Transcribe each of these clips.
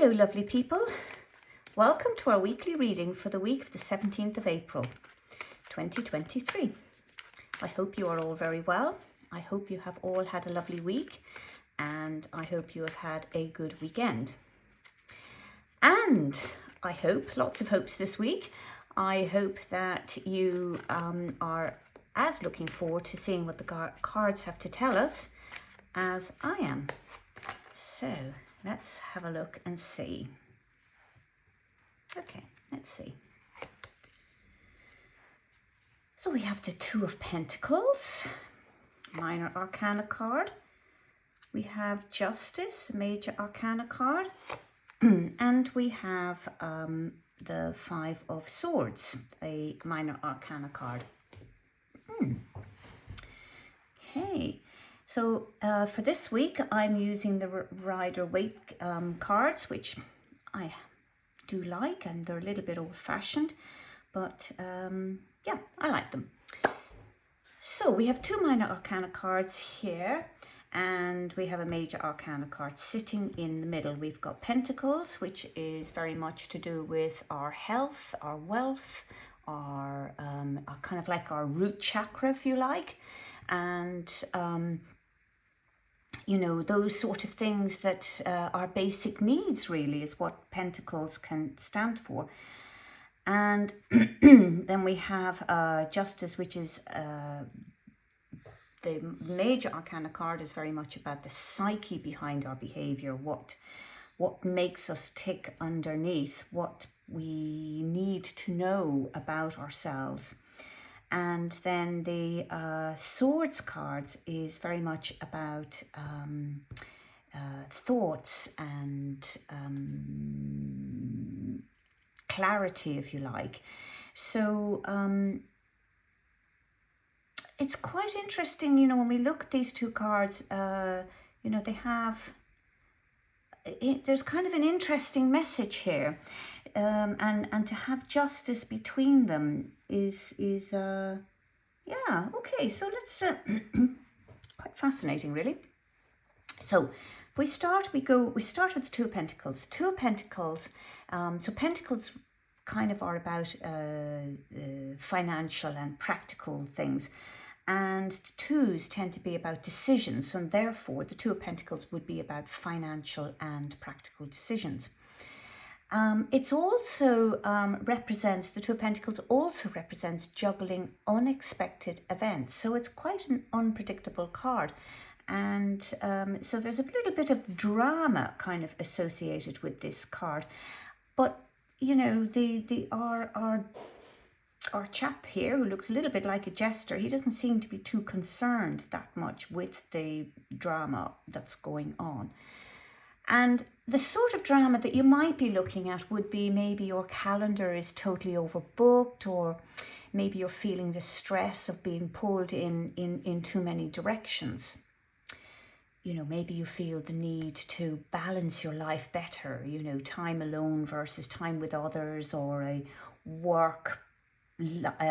Hello lovely people, welcome to our weekly reading for the week of the 17th of April 2023. I hope you are all very well. I hope you have all had a lovely week and I hope you have had a good weekend. And I hope, lots of hopes this week, I hope that you are as looking forward to seeing what the cards have to tell us as I am. So let's have a look and see. Okay, let's see. So we have the Two of Pentacles, Minor Arcana card. We have Justice, Major Arcana card. And we have the Five of Swords, a Minor Arcana card. Okay. So for this week, I'm using the Rider-Waite cards, which I do like, and they're a little bit old-fashioned, but yeah, I like them. So we have two Minor Arcana cards here, and we have a Major Arcana card sitting in the middle. We've got Pentacles, which is very much to do with our health, our wealth, our kind of like our root chakra, if you like, and you know, those sort of things that are basic needs really is what Pentacles can stand for. And then we have Justice, which is the Major Arcana card is very much about the psyche behind our behavior, what makes us tick underneath, what we need to know about ourselves. And then the Swords cards is very much about thoughts and clarity, if you like. So it's quite interesting, you know, when we look at these two cards, you know, they have, there's kind of an interesting message here. And to have justice between them is yeah, okay, so let's quite fascinating really. So if we start with the Two of Pentacles. Two of Pentacles, so Pentacles kind of are about financial and practical things, and the twos tend to be about decisions, and therefore the Two of Pentacles would be about financial and practical decisions. It's also represents, the Two of Pentacles also represents juggling unexpected events. So it's quite an unpredictable card. And so there's a little bit of drama kind of associated with this card. But, you know, our chap here, who looks a little bit like a jester, he doesn't seem to be too concerned that much with the drama that's going on. And the sort of drama that you might be looking at would be maybe your calendar is totally overbooked, or maybe you're feeling the stress of being pulled in too many directions. You know, maybe you feel the need to balance your life better, you know, time alone versus time with others, or a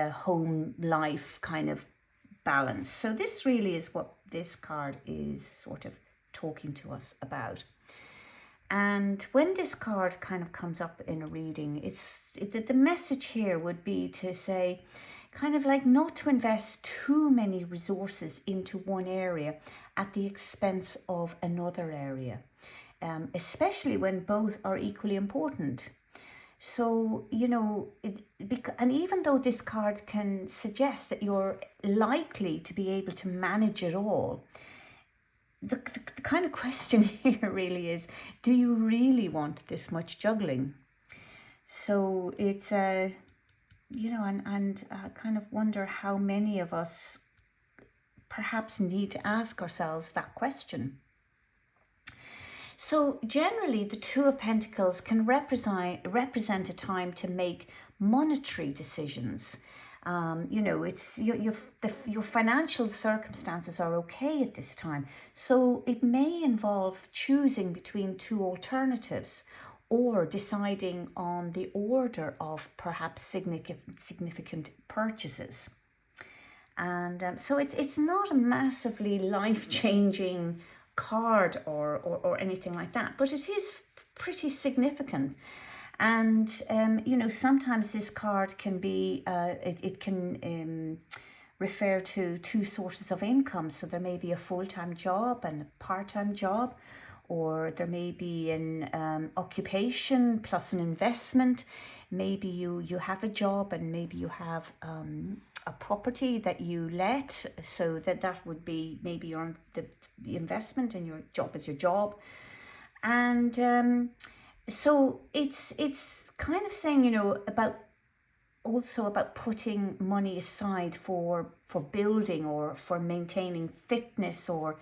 home life kind of balance. So this really is what this card is sort of talking to us about. And when this card kind of comes up in a reading, the message here would be to say, kind of like not to invest too many resources into one area at the expense of another area, especially when both are equally important. So, you know, and even though this card can suggest that you're likely to be able to manage it all, the kind of question here really is, do you really want this much juggling? So it's you know, and I kind of wonder how many of us perhaps need to ask ourselves that question. So generally, the Two of Pentacles can represent a time to make monetary decisions. You know, it's your financial circumstances are okay at this time. So it may involve choosing between two alternatives, or deciding on the order of perhaps significant purchases. And so it's not a massively life-changing card or anything like that, but it is pretty significant. And, sometimes this card can be, it can refer to two sources of income. So there may be a full-time job and a part-time job, or there may be an occupation plus an investment. Maybe you have a job and maybe you have a property that you let, so that would be maybe your the investment, and your job is your job. And so it's kind of saying, about putting money aside for building or for maintaining fitness or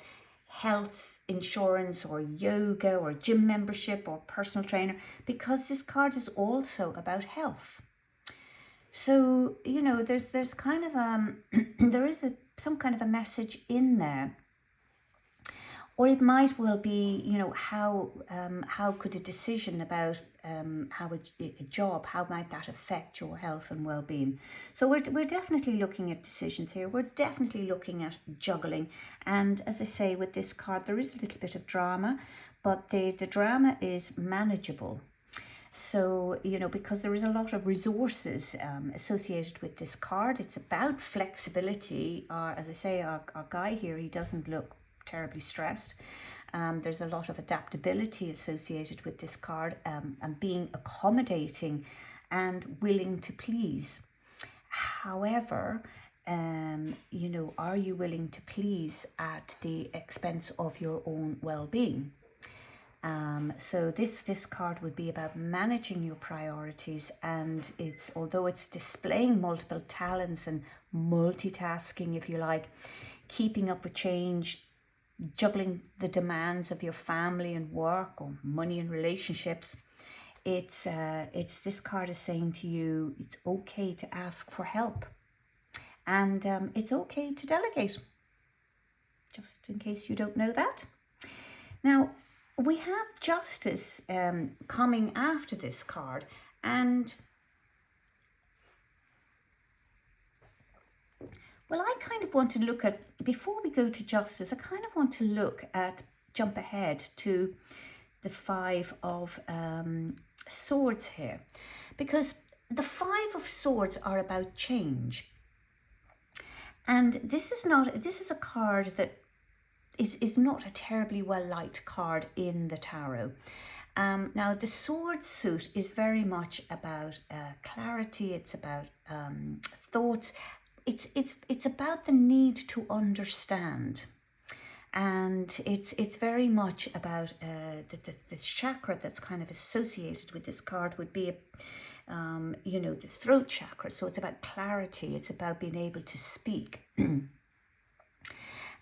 health insurance or yoga or gym membership or personal trainer, because this card is also about health. So, there's kind of there is some kind of a message in there. Or it might well be, how could a decision about how a job, how might that affect your health and well-being? So we're definitely looking at decisions here. We're definitely looking at juggling. And as I say, with this card, there is a little bit of drama, but the drama is manageable. So, because there is a lot of resources associated with this card. It's about flexibility. As I say, our guy here, he doesn't look terribly stressed. There's a lot of adaptability associated with this card, and being accommodating and willing to please. However, are you willing to please at the expense of your own well-being? So this card would be about managing your priorities, and although it's displaying multiple talents and multitasking, if you like, keeping up with change, juggling the demands of your family and work, or money and relationships, it's this card is saying to you, it's okay to ask for help, and it's okay to delegate, just in case you don't know that. Now, we have Justice coming after this card, and well, I kind of want to look at, before we go to Justice, I kind of want to jump ahead to the Five of Swords here, because the Five of Swords are about change. And this is a card that is not a terribly well-liked card in the tarot. Now, the sword suit is very much about clarity. It's about thoughts. It's about the need to understand, and it's very much about the chakra that's kind of associated with this card would be the throat chakra. So it's about clarity. It's about being able to speak.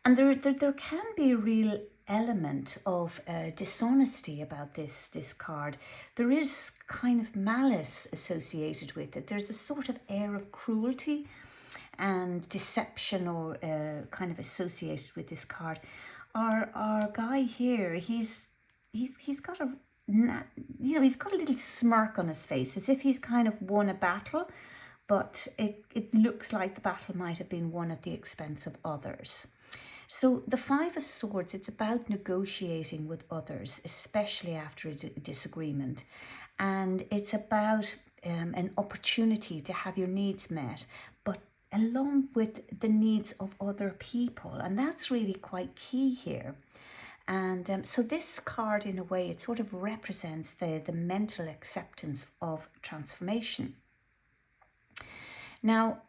And there can be a real element of dishonesty about this card. There is kind of malice associated with it. There's a sort of air of cruelty and deception, or kind of associated with this card. Our guy here, he's got a little smirk on his face, as if he's kind of won a battle, but it looks like the battle might have been won at the expense of others. So the Five of Swords, it's about negotiating with others, especially after a disagreement. And it's about an opportunity to have your needs met, but along with the needs of other people. And that's really quite key here. And so this card, in a way, it sort of represents the mental acceptance of transformation. Now,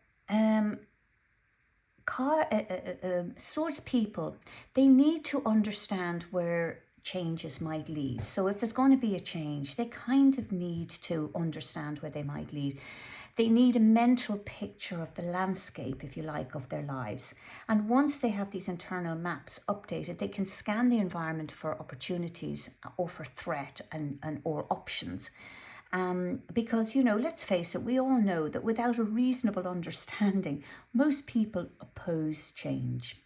swords people, they need to understand where changes might lead. So if there's going to be a change, they kind of need to understand where they might lead. They need a mental picture of the landscape, if you like, of their lives. And once they have these internal maps updated, they can scan the environment for opportunities or for threat or options. Because, let's face it, we all know that without a reasonable understanding, most people oppose change.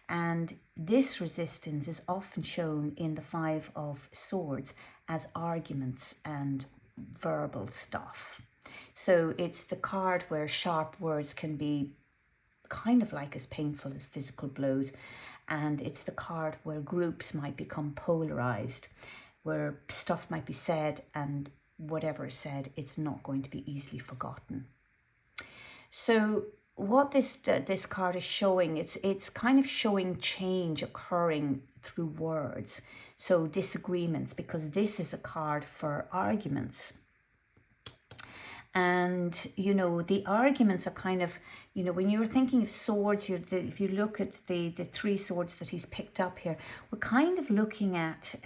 And this resistance is often shown in the Five of Swords as arguments and verbal stuff. So it's the card where sharp words can be kind of like as painful as physical blows. And it's the card where groups might become polarized. where stuff might be said, and whatever is said, it's not going to be easily forgotten. So what this card is showing, it's kind of showing change occurring through words. So disagreements, because this is a card for arguments. And, the arguments are kind of, when you're thinking of swords, if you look at the three swords that he's picked up here, we're kind of looking at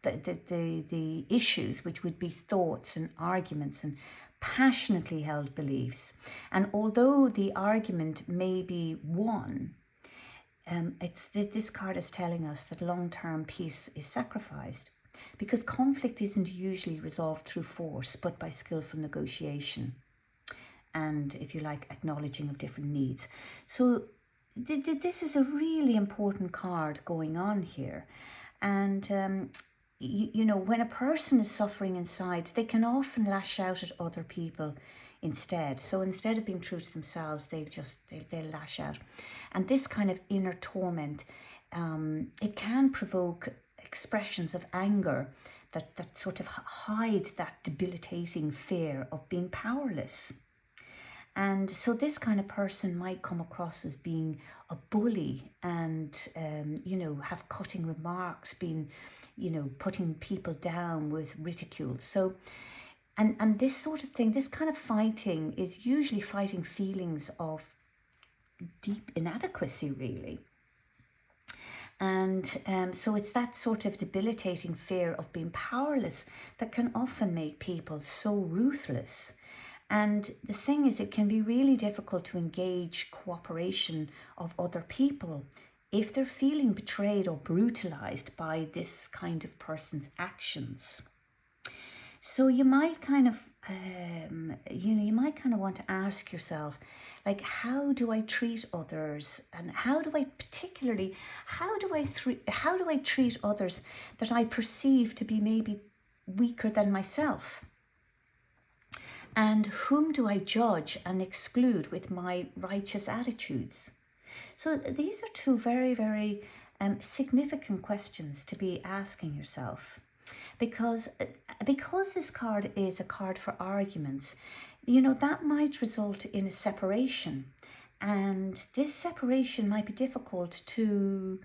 the issues, which would be thoughts and arguments and passionately held beliefs. And although the argument may be won, this card is telling us that long-term peace is sacrificed, because conflict isn't usually resolved through force, but by skillful negotiation and, if you like, acknowledging of different needs. So this is a really important card going on here. And, when a person is suffering inside, they can often lash out at other people instead. So instead of being true to themselves, they lash out. And this kind of inner torment, it can provoke expressions of anger that sort of hide that debilitating fear of being powerless. And so this kind of person might come across as being a bully and, have cutting remarks, being, putting people down with ridicule. So, and this sort of thing, this kind of fighting is usually fighting feelings of deep inadequacy, really. And so it's that sort of debilitating fear of being powerless that can often make people so ruthless. And the thing is, it can be really difficult to engage cooperation of other people if they're feeling betrayed or brutalized by this kind of person's actions. So you might kind of, want to ask yourself, like, how do I treat others, and how do I treat others that I perceive to be maybe weaker than myself? And whom do I judge and exclude with my righteous attitudes? So these are two very, very significant questions to be asking yourself. Because this card is a card for arguments, that might result in a separation. And this separation might be difficult to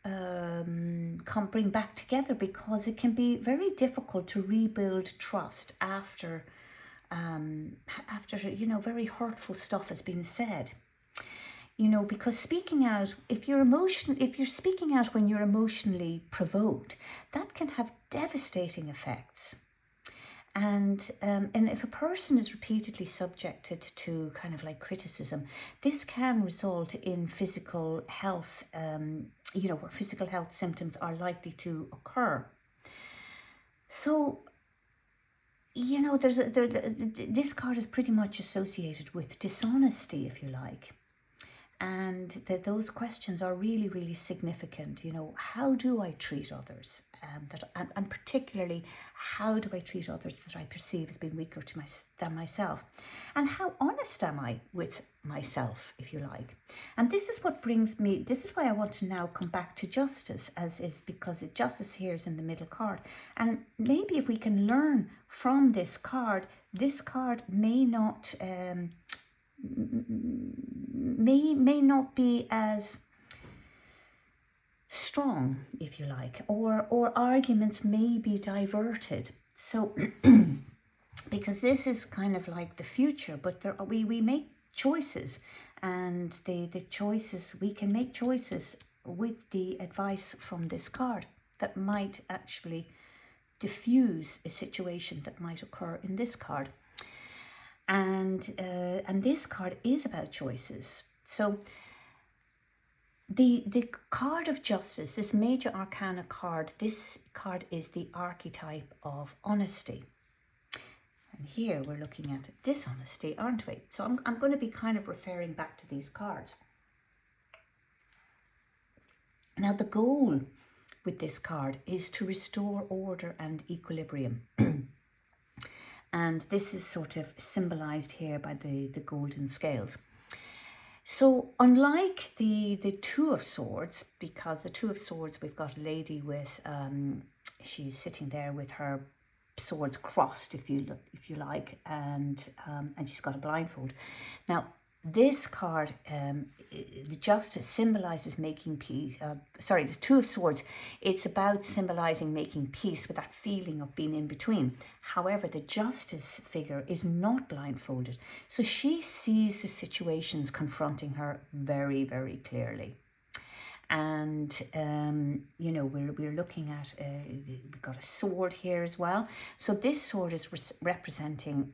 bring back together, because it can be very difficult to rebuild trust after very hurtful stuff has been said. Because speaking out, if you're speaking out when you're emotionally provoked, that can have devastating effects. And if a person is repeatedly subjected to kind of like criticism, this can result in physical health, where physical health symptoms are likely to occur. So, this card is pretty much associated with dishonesty, if you like. And those questions are really, really significant. How do I treat others? And particularly, how do I treat others that I perceive as being weaker than myself? And how honest am I with myself, if you like? And this is why I want to now come back to justice, because justice here is in the middle card. And maybe if we can learn from this card may not may not be as strong, if you like, or arguments may be diverted. So because this is kind of like the future, but we make choices, and the choices, we can make choices with the advice from this card that might actually diffuse a situation that might occur in this card. And this card is about choices. So the card of justice, this major arcana card, this card is the archetype of honesty. And here we're looking at dishonesty, aren't we? So I'm going to be kind of referring back to these cards. Now, the goal with this card is to restore order and equilibrium. And this is sort of symbolized here by the golden scales. So unlike the Two of Swords, because the Two of Swords, we've got a lady with, she's sitting there with her swords crossed, if you like, and she's got a blindfold. Now, this card, the Justice, symbolizes making peace. Sorry, the Two of Swords, it's about symbolizing making peace with that feeling of being in between. However, the Justice figure is not blindfolded, so she sees the situations confronting her very, very clearly. And we're looking at we've got a sword here as well. So this sword is representing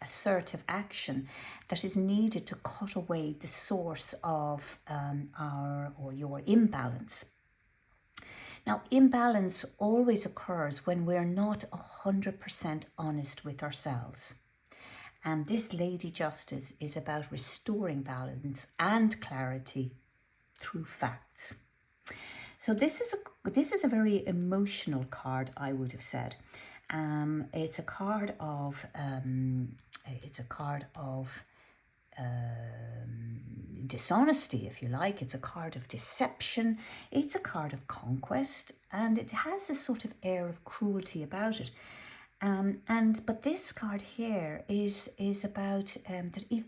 assertive action that is needed to cut away the source of your imbalance. Now, imbalance always occurs when we're not 100% honest with ourselves. And this Lady Justice is about restoring balance and clarity through facts. So this is a very emotional card, I would have said. It's a card of dishonesty, if you like. It's a card of deception. It's a card of conquest, and it has this sort of air of cruelty about it. But this card here is about that. If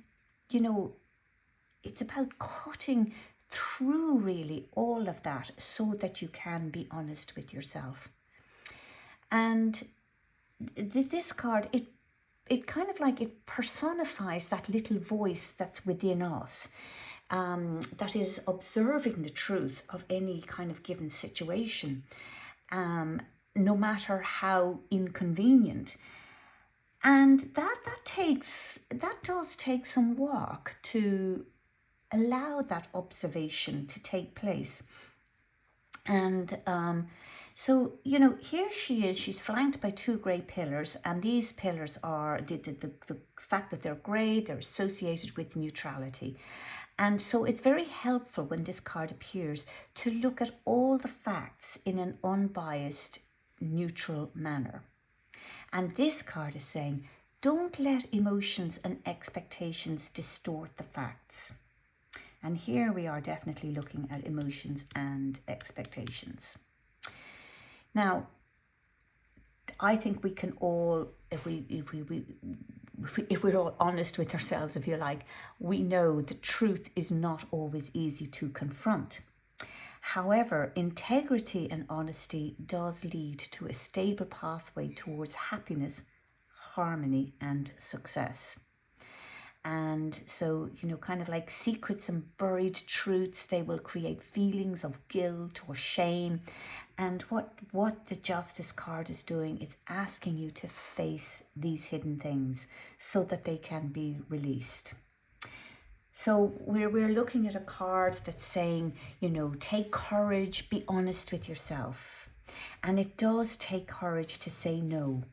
it's about cutting through really all of that so that you can be honest with yourself. And this card, it kind of like it personifies that little voice that's within us, that is observing the truth of any kind of given situation, no matter how inconvenient. And that does take some work to allow that observation to take place. And so, here she is, she's flanked by two grey pillars, and these pillars are the fact that they're grey, they're associated with neutrality. And so it's very helpful when this card appears to look at all the facts in an unbiased, neutral manner. And this card is saying, don't let emotions and expectations distort the facts. And here we are definitely looking at emotions and expectations. Now, I think we can all, if we're all honest with ourselves, if you like, we know the truth is not always easy to confront. However, integrity and honesty does lead to a stable pathway towards happiness, harmony, and success. And so, kind of like secrets and buried truths, they will create feelings of guilt or shame. And what the Justice card is doing, it's asking you to face these hidden things so that they can be released. So we're looking at a card that's saying, take courage, be honest with yourself. And it does take courage to say no.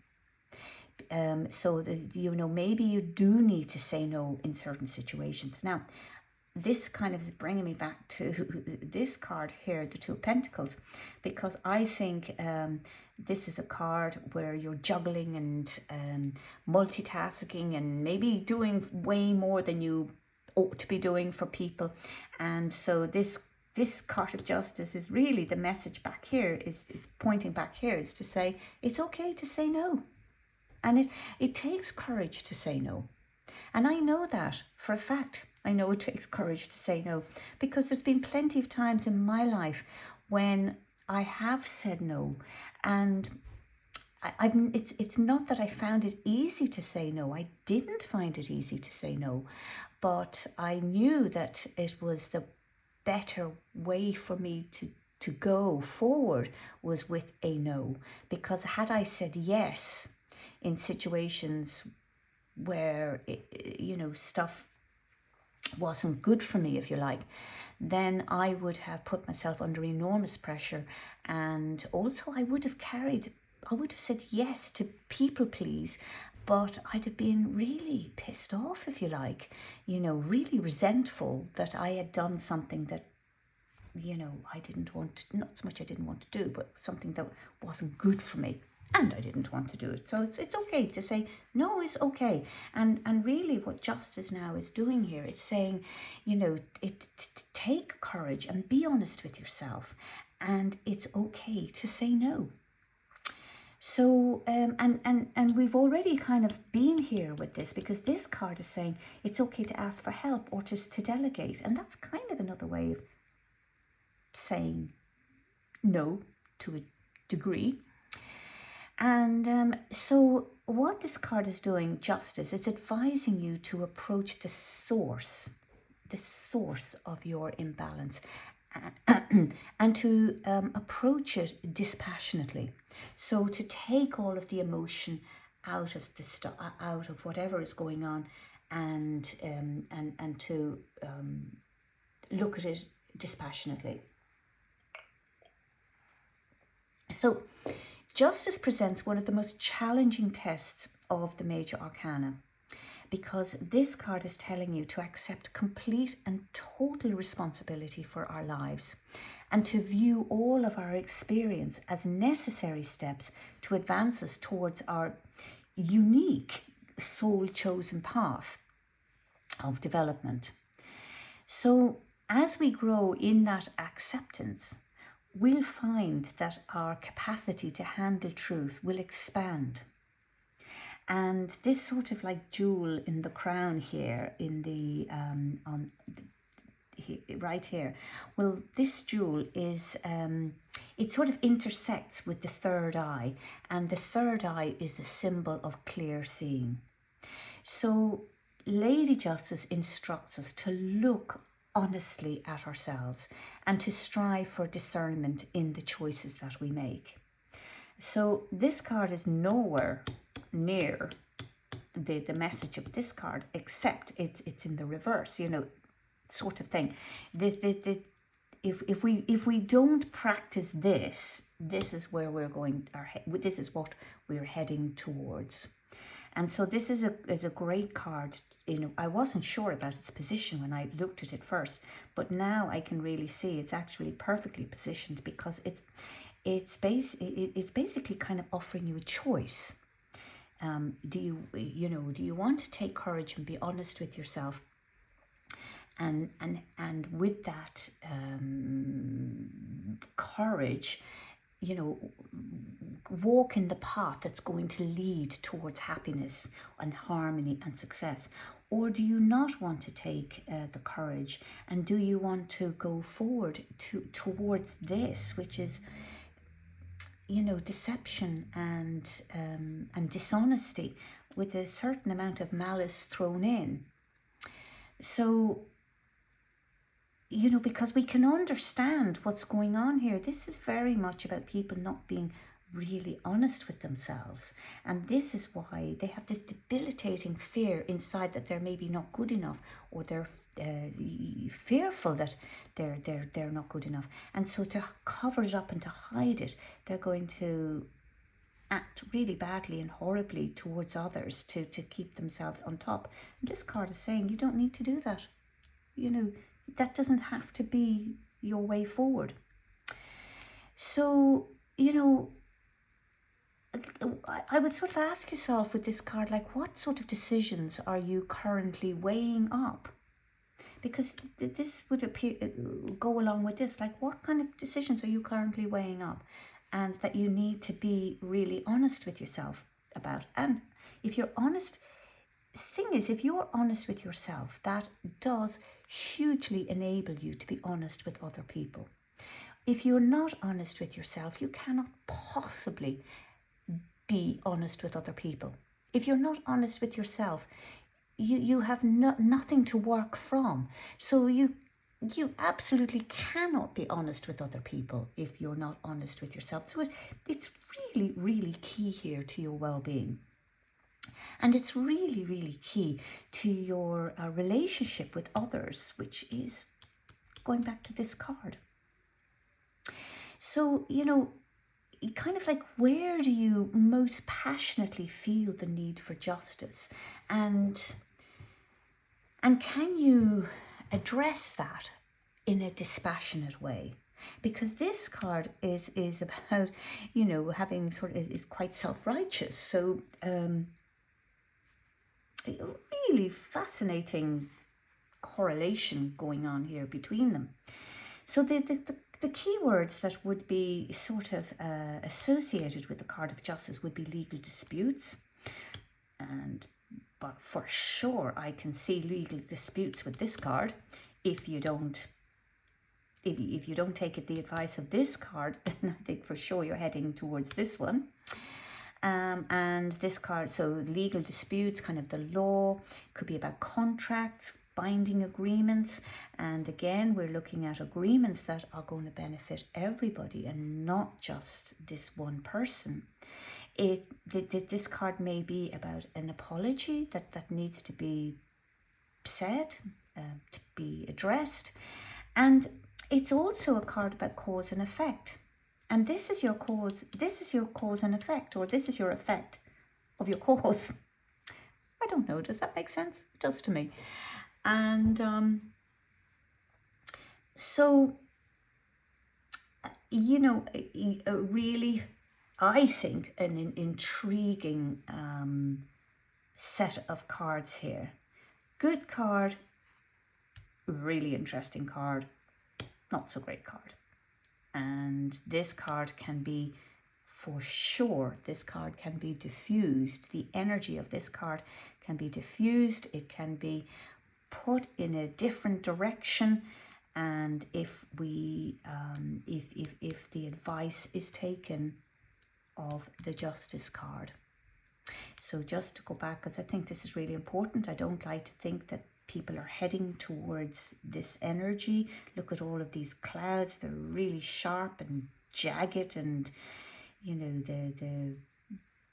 Maybe you do need to say no in certain situations. Now, this kind of is bringing me back to this card here, the Two of Pentacles, because I think this is a card where you're juggling and multitasking and maybe doing way more than you ought to be doing for people. And so this card of Justice is really the message back here, is pointing back here, is to say it's okay to say no. And it takes courage to say no. And I know that for a fact. I know it takes courage to say no, because there's been plenty of times in my life when I have said no. And it's not that I found it easy to say no. I didn't find it easy to say no. But I knew that it was the better way for me to go forward was with a no. Because had I said yes in situations where, stuff wasn't good for me, if you like, then I would have put myself under enormous pressure. And also I would have said yes to people please, but I'd have been really pissed off, if you like, really resentful that I had done something that, I didn't want to, not so much I didn't want to do, but something that wasn't good for me. and I didn't want to do it. So it's okay to say no is okay. And really what justice now is doing here is saying, take courage and be honest with yourself, and it's okay to say no. So and we've already kind of been here with this, because this card is saying it's okay to ask for help or just to delegate, and that's kind of another way of saying no to a degree. And so what this card is doing, justice, it's advising you to approach the source of your imbalance, and to approach it dispassionately. So to take all of the emotion out of the out of whatever is going on, and to look at it dispassionately. So justice presents one of the most challenging tests of the major arcana, because this card is telling you to accept complete and total responsibility for our lives, and to view all of our experience as necessary steps to advance us towards our unique soul-chosen path of development. So as we grow in that acceptance, we'll find that our capacity to handle truth will expand. And this sort of like jewel in the crown here, in the right here, well, this jewel is it sort of intersects with the third eye, and the third eye is a symbol of clear seeing. So Lady Justice instructs us to look honestly at ourselves and to strive for discernment in the choices that we make. So this card is nowhere near the message of this card, except it's in the reverse, sort of thing. If we don't practice this is where we're going. This is what we're heading towards. And so this is a great card. I wasn't sure about its position when I looked at it first, but now I can really see it's actually perfectly positioned, because it's basically kind of offering you a choice. Do you want to take courage and be honest with yourself, and with that courage, walk in the path that's going to lead towards happiness and harmony and success? Or do you not want to take the courage, and do you want to go forward towards this, which is deception and dishonesty with a certain amount of malice thrown in? So because we can understand what's going on here. This is very much about people not being really honest with themselves, and this is why they have this debilitating fear inside that they're maybe not good enough, or they're fearful that they're not good enough, and so to cover it up and to hide it, they're going to act really badly and horribly towards others to keep themselves on top. And this card is saying you don't need to do that. That doesn't have to be your way forward. So, I would sort of ask yourself with this card, like, what sort of decisions are you currently weighing up? Because this would go along with this, like, what kind of decisions are you currently weighing up, and that you need to be really honest with yourself about? And if you're honest, the thing is, if you're honest with yourself, that does hugely enable you to be honest with other people. If you're not honest with yourself, you cannot possibly be honest with other people. If you're not honest with yourself, you have nothing to work from. So you absolutely cannot be honest with other people if you're not honest with yourself. So it's really, really key here to your well-being. And it's really, really key to your relationship with others, which is going back to this card. So, kind of like, where do you most passionately feel the need for justice? And can you address that in a dispassionate way? because this card is about, you know, having sort of is quite self-righteous. So really fascinating correlation going on here between them. So the key words that would be sort of associated with the card of justice would be legal disputes, but for sure I can see legal disputes with this card. If you don't take the advice of this card, then I think for sure you're heading towards this one. And this card, so legal disputes, kind of the law, could be about contracts, binding agreements. And again, we're looking at agreements that are going to benefit everybody and not just this one person. This card may be about an apology that needs to be said, to be addressed. And it's also a card about cause and effect. And this is your cause and effect, or this is your effect of your cause. I don't know, does that make sense? It does to me. And so, you know, really, I think an intriguing set of cards here. Good card, really interesting card, not so great card. And this card can be, for sure, this card can be diffused. The energy of this card can be diffused. It can be put in a different direction. And if we, if the advice is taken of the Justice card. So just to go back, because I think this is really important. I don't like to think that people are heading towards this energy. Look at all of these clouds. They're really sharp and jagged, and you know, they're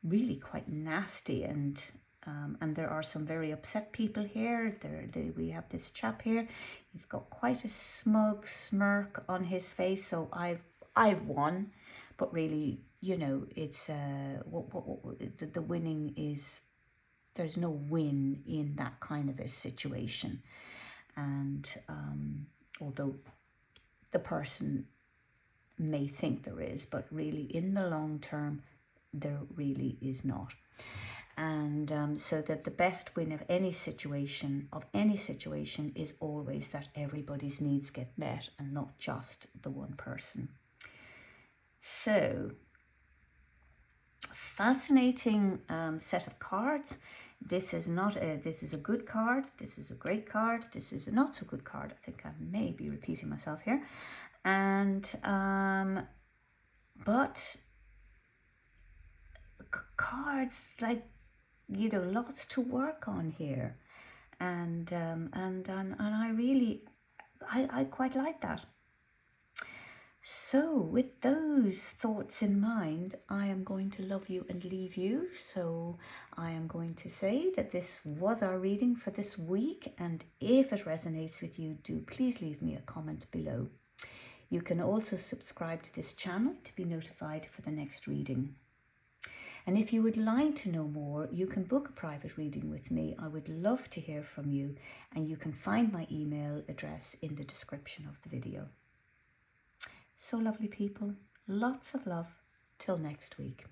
really quite nasty, and there are some very upset people here. We have this chap here. He's got quite a smug smirk on his face. So I've won, but really, you know, it's the winning is. There's no win in that kind of a situation. And although the person may think there is, but really in the long term, there really is not. And so that the best win of any situation is always that everybody's needs get met and not just the one person. So, fascinating set of cards. This is a good card. This is a great card. This is a not so good card. I think I may be repeating myself here. And, but cards, like, you know, lots to work on here. And I really, I quite like that. So with those thoughts in mind, I am going to love you and leave you. So I am going to say that this was our reading for this week. And if it resonates with you, do please leave me a comment below. You can also subscribe to this channel to be notified for the next reading. And if you would like to know more, you can book a private reading with me. I would love to hear from you. And you can find my email address in the description of the video. So lovely people, lots of love, till next week.